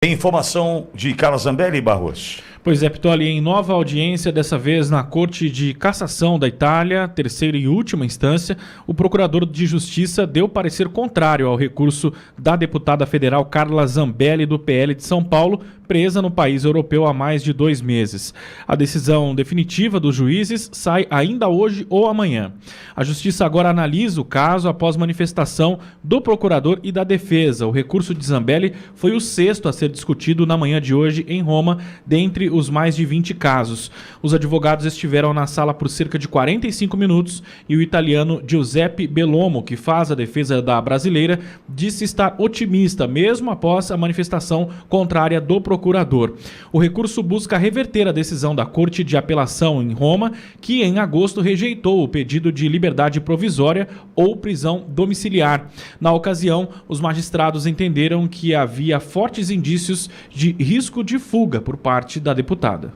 Tem informação de Carla Zambelli, Barros. Pois é, Pitoli, em nova audiência, dessa vez na Corte de Cassação da Itália, terceira e última instância, o procurador de Justiça deu parecer contrário ao recurso da deputada federal Carla Zambelli, do PL de São Paulo, presa no país europeu há mais de 2 meses. A decisão definitiva dos juízes sai ainda hoje ou amanhã. A Justiça agora analisa o caso após manifestação do procurador e da defesa. O recurso de Zambelli foi o 6º a ser discutido na manhã de hoje em Roma, dentre os mais de 20 casos. Os advogados estiveram na sala por cerca de 45 minutos e o italiano Giuseppe Bellomo, que faz a defesa da brasileira, disse estar otimista, mesmo após a manifestação contrária do procurador. O recurso busca reverter a decisão da Corte de Apelação em Roma, que em agosto rejeitou o pedido de liberdade provisória ou prisão domiciliar. Na ocasião, os magistrados entenderam que havia fortes indícios de risco de fuga por parte da deputada.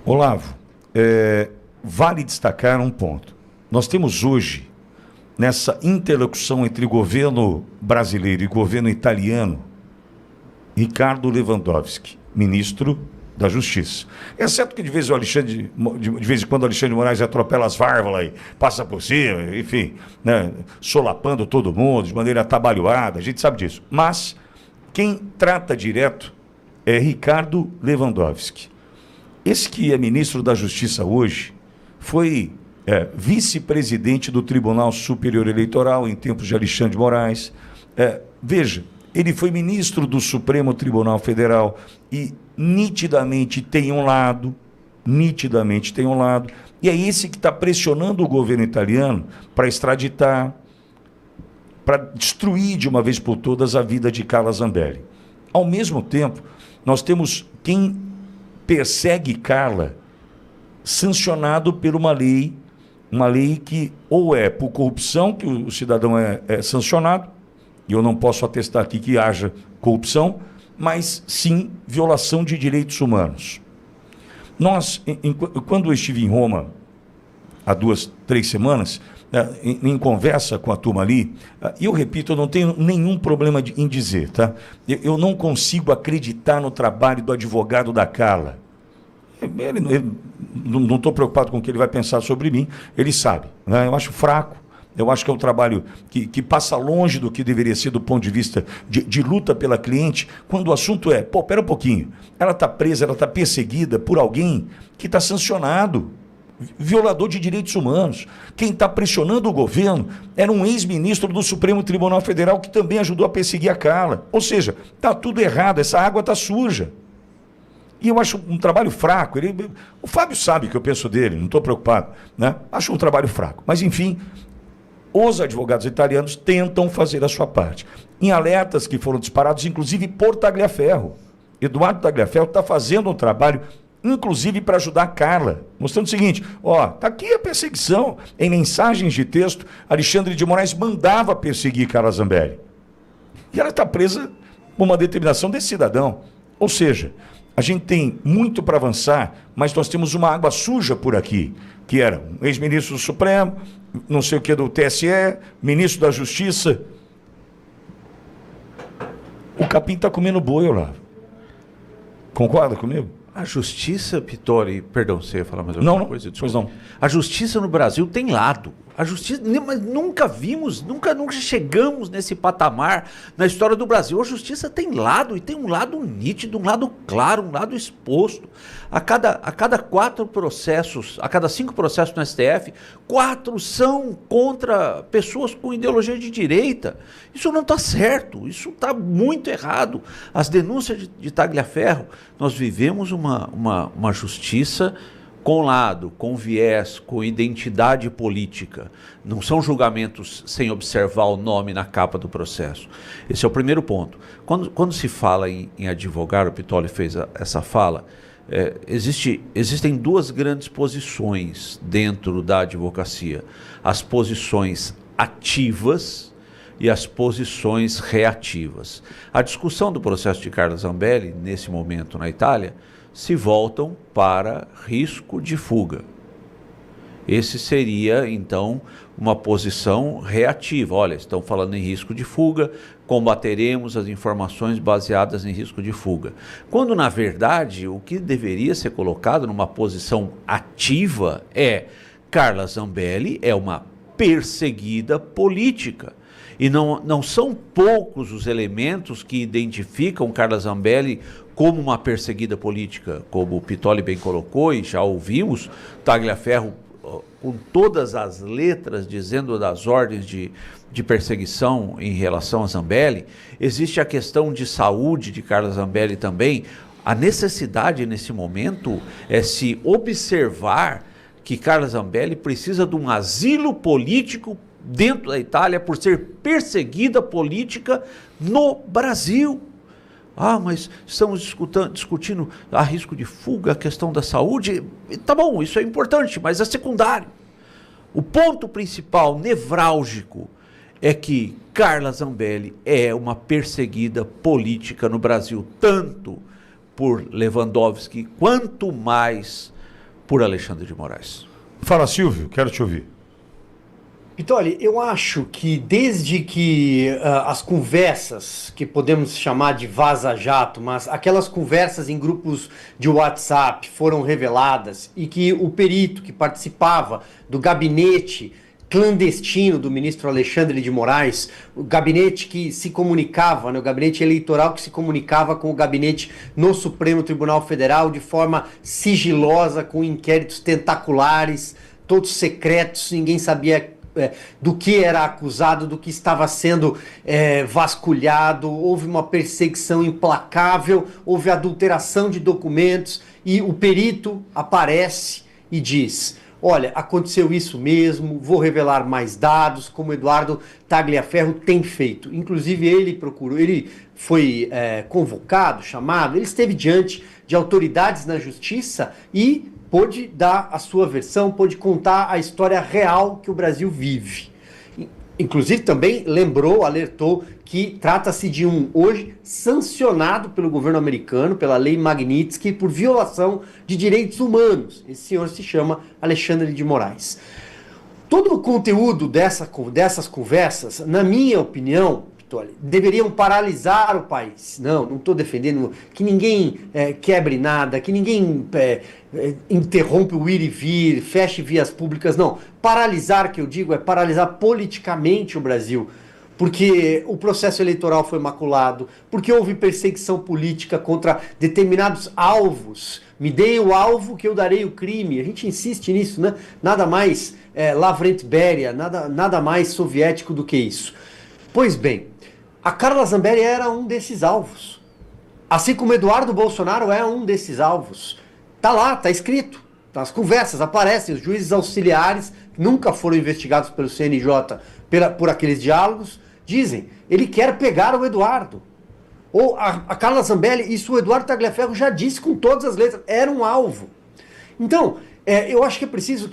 Olavo, vale destacar um ponto. Nós temos hoje, nessa interlocução entre governo brasileiro e governo italiano, Ricardo Lewandowski, ministro da Justiça. Exceto que de vez em quando o Alexandre de Moraes atropela as válvulas e passa por cima, enfim, né, solapando todo mundo de maneira atabalhoada, a gente sabe disso. Mas quem trata direto é Ricardo Lewandowski. Esse que é ministro da Justiça hoje foi vice-presidente do Tribunal Superior Eleitoral em tempos de Alexandre de Moraes. Veja, ele foi ministro do Supremo Tribunal Federal e nitidamente tem um lado, e é esse que está pressionando o governo italiano para extraditar, para destruir de uma vez por todas a vida de Carla Zambelli. Ao mesmo tempo, nós temos quem persegue Carla sancionado por uma lei que ou é por corrupção, que o cidadão é sancionado, e eu não posso atestar aqui que haja corrupção, mas sim violação de direitos humanos. Quando eu estive em Roma, há 2, 3 semanas, em conversa com a turma ali, e eu repito, eu não tenho nenhum problema em dizer, tá? Eu não consigo acreditar no trabalho do advogado da Carla. Não estou preocupado com o que ele vai pensar sobre mim, ele sabe, né? Eu acho fraco. Eu acho que é um trabalho que passa longe do que deveria ser do ponto de vista de luta pela cliente, quando o assunto pera um pouquinho, ela está presa, ela está perseguida por alguém que está sancionado, violador de direitos humanos. Quem está pressionando o governo era um ex-ministro do Supremo Tribunal Federal que também ajudou a perseguir a Carla. Ou seja, está tudo errado, essa água está suja. E eu acho um trabalho fraco. O Fábio sabe que eu penso dele, não estou preocupado, né? Acho um trabalho fraco. Mas, enfim, os advogados italianos tentam fazer a sua parte. Em alertas que foram disparados, inclusive por Tagliaferro. Eduardo Tagliaferro está fazendo um trabalho, inclusive para ajudar a Carla, mostrando o seguinte, está aqui a perseguição. Em mensagens de texto, Alexandre de Moraes mandava perseguir Carla Zambelli. E ela está presa por uma determinação desse cidadão. Ou seja, a gente tem muito para avançar, mas nós temos uma água suja por aqui, que era um ex-ministro do Supremo, não sei o que do TSE, ministro da Justiça. O capim está comendo boi, Olavo. Concorda comigo? A justiça, Pitoli, perdão, você ia falar mais alguma coisa? Pois não. A justiça no Brasil tem lado. A justiça, mas nunca chegamos nesse patamar na história do Brasil. A justiça tem lado, e tem um lado nítido, um lado claro, um lado exposto. A cada 4 processos, a cada 5 processos no STF, 4 são contra pessoas com ideologia de direita. Isso não está certo, isso está muito errado. As denúncias de Tagliaferro, nós vivemos uma justiça com lado, com viés, com identidade política. Não são julgamentos sem observar o nome na capa do processo. Esse é o primeiro ponto. Quando se fala em advogar, o Pitoli fez essa fala, existem 2 grandes posições dentro da advocacia. As posições ativas e as posições reativas. A discussão do processo de Carla Zambelli, nesse momento na Itália, se voltam para risco de fuga. Esse seria, então, uma posição reativa. Olha, estão falando em risco de fuga, combateremos as informações baseadas em risco de fuga. Quando, na verdade, o que deveria ser colocado numa posição ativa é: Carla Zambelli é uma perseguida política. E não são poucos os elementos que identificam Carla Zambelli como uma perseguida política, como o Pitoli bem colocou, e já ouvimos Tagliaferro com todas as letras dizendo das ordens de perseguição em relação a Zambelli. Existe a questão de saúde de Carla Zambelli também. A necessidade nesse momento é se observar que Carla Zambelli precisa de um asilo político dentro da Itália por ser perseguida política no Brasil. Ah, mas estamos discutindo a risco de fuga, a questão da saúde. Tá bom, isso é importante, mas é secundário. O ponto principal, nevrálgico, é que Carla Zambelli é uma perseguida política no Brasil, tanto por Lewandowski, quanto mais por Alexandre de Moraes. Fala, Silvio, quero te ouvir. Pitoli, eu acho que desde que as conversas, que podemos chamar de vaza-jato, mas aquelas conversas em grupos de WhatsApp foram reveladas e que o perito que participava do gabinete clandestino do ministro Alexandre de Moraes, o gabinete que se comunicava, né, o gabinete eleitoral que se comunicava com o gabinete no Supremo Tribunal Federal de forma sigilosa, com inquéritos tentaculares, todos secretos, ninguém sabia do que era acusado, do que estava sendo vasculhado. Houve uma perseguição implacável, houve adulteração de documentos e o perito aparece e diz: olha, aconteceu isso mesmo, vou revelar mais dados, como o Eduardo Tagliaferro tem feito. Inclusive ele foi convocado, chamado, ele esteve diante de autoridades na justiça e pôde dar a sua versão, pôde contar a história real que o Brasil vive. Inclusive também alertou que trata-se de hoje sancionado pelo governo americano, pela lei Magnitsky, por violação de direitos humanos. Esse senhor se chama Alexandre de Moraes. Todo o conteúdo dessas conversas, na minha opinião, deveriam paralisar o país. Não estou defendendo que ninguém quebre nada, que ninguém interrompa o ir e vir, feche vias públicas, não. Paralisar, que eu digo, é paralisar politicamente o Brasil, porque o processo eleitoral foi maculado, porque houve perseguição política contra determinados alvos. Me dê o alvo que eu darei o crime. A gente insiste nisso, né? Nada mais Lavrent Beria, nada mais soviético do que isso. Pois bem, a Carla Zambelli era um desses alvos. Assim como Eduardo Bolsonaro é um desses alvos. Tá lá, tá escrito. As conversas aparecem, os juízes auxiliares, que nunca foram investigados pelo CNJ por aqueles diálogos, dizem: ele quer pegar o Eduardo. Ou a Carla Zambelli, isso o Eduardo Tagliaferro já disse com todas as letras, era um alvo. Então, eu acho que é preciso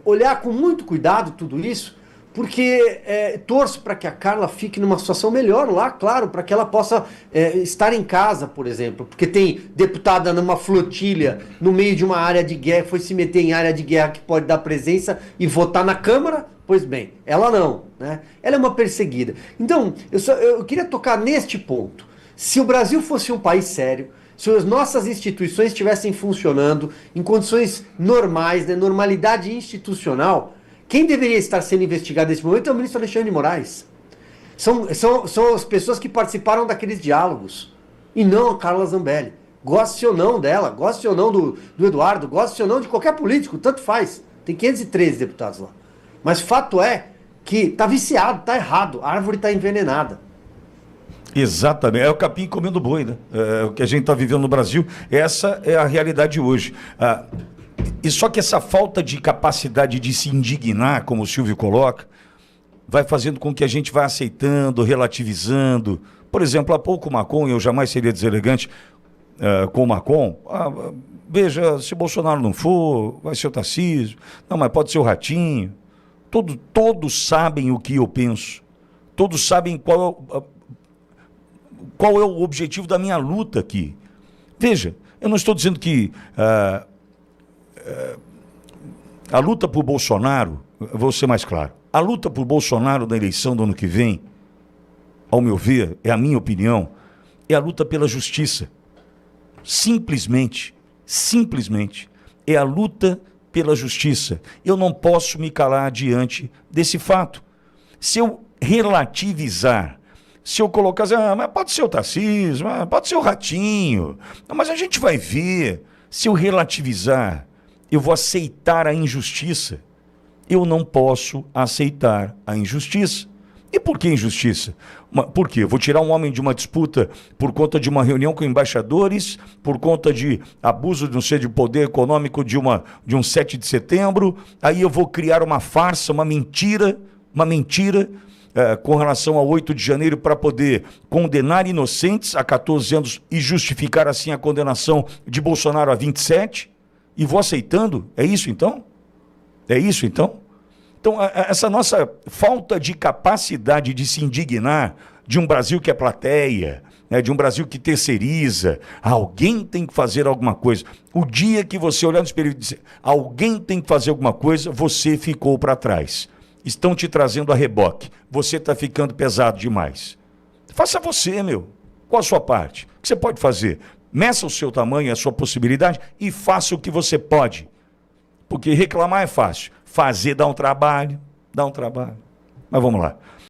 olhar com muito cuidado tudo isso, porque torço para que a Carla fique numa situação melhor lá, claro, para que ela possa estar em casa, por exemplo, porque tem deputada numa flotilha no meio de uma área de guerra, foi se meter em área de guerra que pode dar presença e votar na Câmara. Pois bem, ela não, né? Ela é uma perseguida. Então, eu queria tocar neste ponto. Se o Brasil fosse um país sério, se as nossas instituições estivessem funcionando em condições normais, né, normalidade institucional, quem deveria estar sendo investigado nesse momento é o ministro Alexandre de Moraes. São as pessoas que participaram daqueles diálogos. E não a Carla Zambelli. Goste ou não dela, goste ou não do Eduardo, goste ou não de qualquer político, tanto faz. Tem 513 deputados lá. Mas fato é que está viciado, está errado, a árvore está envenenada. Exatamente, é o capim comendo boi, né? O que a gente está vivendo no Brasil, essa é a realidade hoje. E só que essa falta de capacidade de se indignar, como o Silvio coloca, vai fazendo com que a gente vá aceitando, relativizando. Por exemplo, há pouco o Macron, eu jamais seria deselegante com o Macron, veja, se Bolsonaro não for, vai ser o Tarcísio, não, mas pode ser o Ratinho. Todos sabem o que eu penso, todos sabem qual é o objetivo da minha luta aqui. Veja, eu não estou dizendo que a luta por Bolsonaro, vou ser mais claro, a luta por Bolsonaro na eleição do ano que vem ao meu ver, é a minha opinião, é a luta pela justiça. Simplesmente é a luta pela justiça. Eu não posso me calar diante desse fato. Se eu relativizar, se eu colocar assim, mas pode ser o Tarcísio, pode ser o Ratinho, mas a gente vai ver. Se eu relativizar, eu vou aceitar a injustiça. Eu não posso aceitar a injustiça. E por que injustiça? Por quê? Eu vou tirar um homem de uma disputa por conta de uma reunião com embaixadores, por conta de abuso de não sei, de poder econômico de um 7 de setembro, aí eu vou criar uma farsa, uma mentira com relação ao 8 de janeiro para poder condenar inocentes a 14 anos e justificar assim a condenação de Bolsonaro a 27? E vou aceitando? É isso então? É isso então? Então, essa nossa falta de capacidade de se indignar de um Brasil que é plateia, né, de um Brasil que terceiriza, alguém tem que fazer alguma coisa. O dia que você olhar no espelho e dizer, alguém tem que fazer alguma coisa, você ficou para trás. Estão te trazendo a reboque. Você está ficando pesado demais. Faça você, meu. Qual a sua parte? O que você pode fazer? Meça o seu tamanho, a sua possibilidade e faça o que você pode. Porque reclamar é fácil. Fazer dá um trabalho. Mas vamos lá.